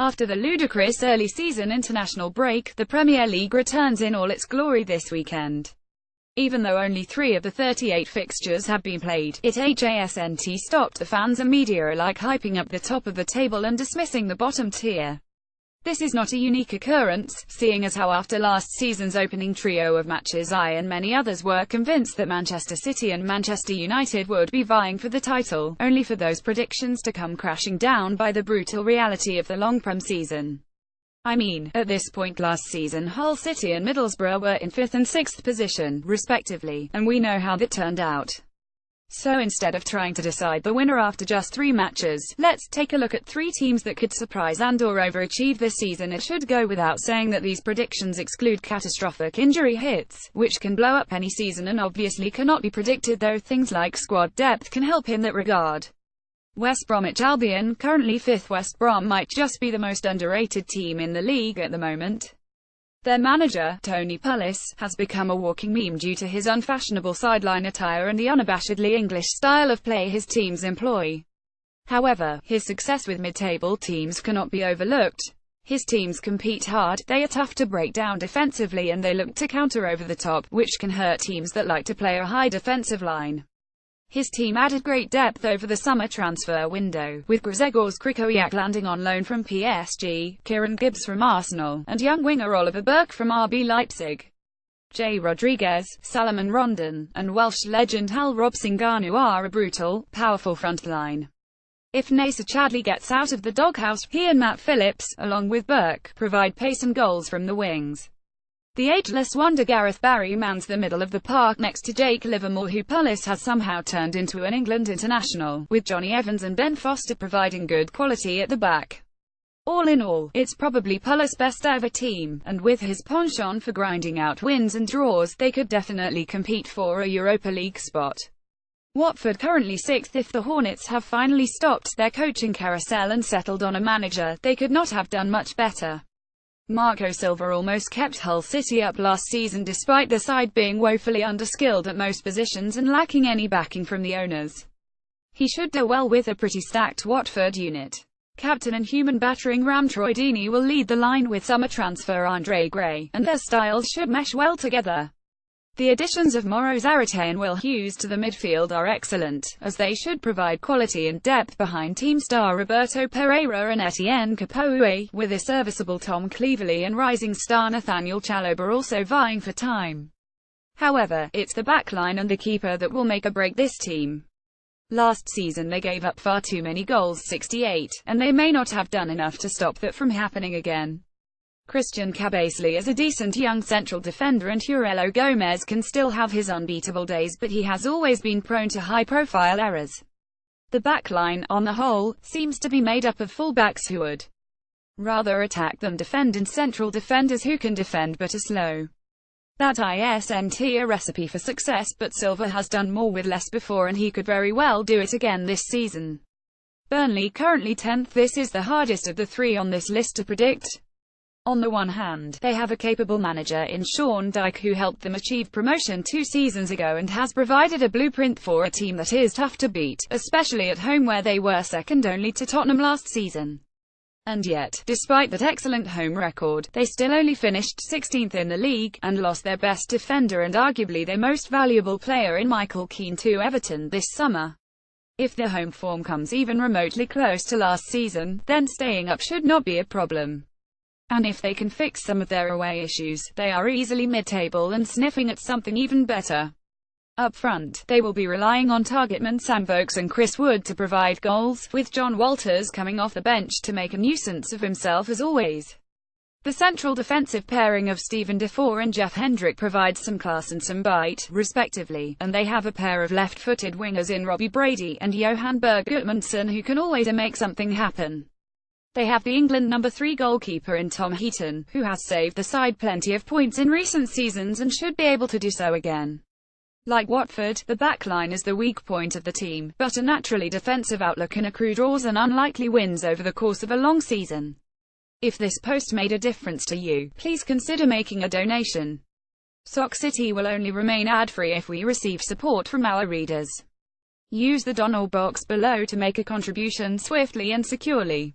After the ludicrous early season international break, the Premier League returns in all its glory this weekend. Even though only 3 of the 38 fixtures have been played, it hasn't stopped the fans and media alike hyping up the top of the table and dismissing the bottom tier. This is not a unique occurrence, seeing as how after last season's opening trio of matches I and many others were convinced that Manchester City and Manchester United would be vying for the title, only for those predictions to come crashing down by the brutal reality of the long-term season. I mean, at this point last season Hull City and Middlesbrough were in 5th and 6th position, respectively, and we know how that turned out. So instead of trying to decide the winner after just 3 matches, let's take a look at 3 teams that could surprise and/or overachieve this season. It should go without saying that these predictions exclude catastrophic injury hits, which can blow up any season and obviously cannot be predicted, though things like squad depth can help in that regard. West Bromwich Albion, currently 5th. West Brom might just be the most underrated team in the league at the moment. Their manager, Tony Pulis, has become a walking meme due to his unfashionable sideline attire and the unabashedly English style of play his teams employ. However, his success with mid-table teams cannot be overlooked. His teams compete hard, they are tough to break down defensively, and they look to counter over the top, which can hurt teams that like to play a high defensive line. His team added great depth over the summer transfer window, with Grzegorz Krychowiak landing on loan from PSG, Kieran Gibbs from Arsenal, and young winger Oliver Burke from RB Leipzig. Jay Rodriguez, Salomon Rondon, and Welsh legend Hal Robson-Kanu are a brutal, powerful front line. If Nacer Chadli gets out of the doghouse, he and Matt Phillips, along with Burke, provide pace and goals from the wings. The ageless wonder Gareth Barry mans the middle of the park next to Jake Livermore, who Pulis has somehow turned into an England international, with Johnny Evans and Ben Foster providing good quality at the back. All in all, it's probably Pulis' best ever team, and with his penchant for grinding out wins and draws, they could definitely compete for a Europa League spot. Watford currently 6th. If the Hornets have finally stopped their coaching carousel and settled on a manager, they could not have done much better. Marco Silva almost kept Hull City up last season despite the side being woefully underskilled at most positions and lacking any backing from the owners. He should do well with a pretty stacked Watford unit. Captain and human battering ram Troy Deeney will lead the line with summer transfer Andre Gray, and their styles should mesh well together. The additions of Mauro Zarate and Will Hughes to the midfield are excellent, as they should provide quality and depth behind team star Roberto Pereira and Etienne Capoue, with a serviceable Tom Cleverley and rising star Nathaniel Chalobah also vying for time. However, it's the backline and the keeper that will make or break this team. Last season they gave up far too many goals, 68, and they may not have done enough to stop that from happening again. Christian Cabasely is a decent young central defender, and Aurelio Gomez can still have his unbeatable days, but he has always been prone to high-profile errors. The backline, on the whole, seems to be made up of fullbacks who would rather attack than defend, and central defenders who can defend but are slow. That isn't a recipe for success, but Silva has done more with less before, and he could very well do it again this season. Burnley currently 10th. This is the hardest of the 3 on this list to predict. On the one hand, they have a capable manager in Sean Dyche who helped them achieve promotion 2 seasons ago and has provided a blueprint for a team that is tough to beat, especially at home where they were second only to Tottenham last season. And yet, despite that excellent home record, they still only finished 16th in the league, and lost their best defender and arguably their most valuable player in Michael Keane to Everton this summer. If their home form comes even remotely close to last season, then staying up should not be a problem. And if they can fix some of their away issues, they are easily mid-table and sniffing at something even better. Up front, they will be relying on targetmen Sam Vokes and Chris Wood to provide goals, with John Walters coming off the bench to make a nuisance of himself as always. The central defensive pairing of Steven Defour and Jeff Hendrick provides some class and some bite, respectively, and they have a pair of left-footed wingers in Robbie Brady and Johan Berg Gudmundsson who can always make something happen. They have the England number 3 goalkeeper in Tom Heaton, who has saved the side plenty of points in recent seasons and should be able to do so again. Like Watford, the backline is the weak point of the team, but a naturally defensive outlook can accrue draws and unlikely wins over the course of a long season. If this post made a difference to you, please consider making a donation. Sock City will only remain ad-free if we receive support from our readers. Use the donor box below to make a contribution swiftly and securely.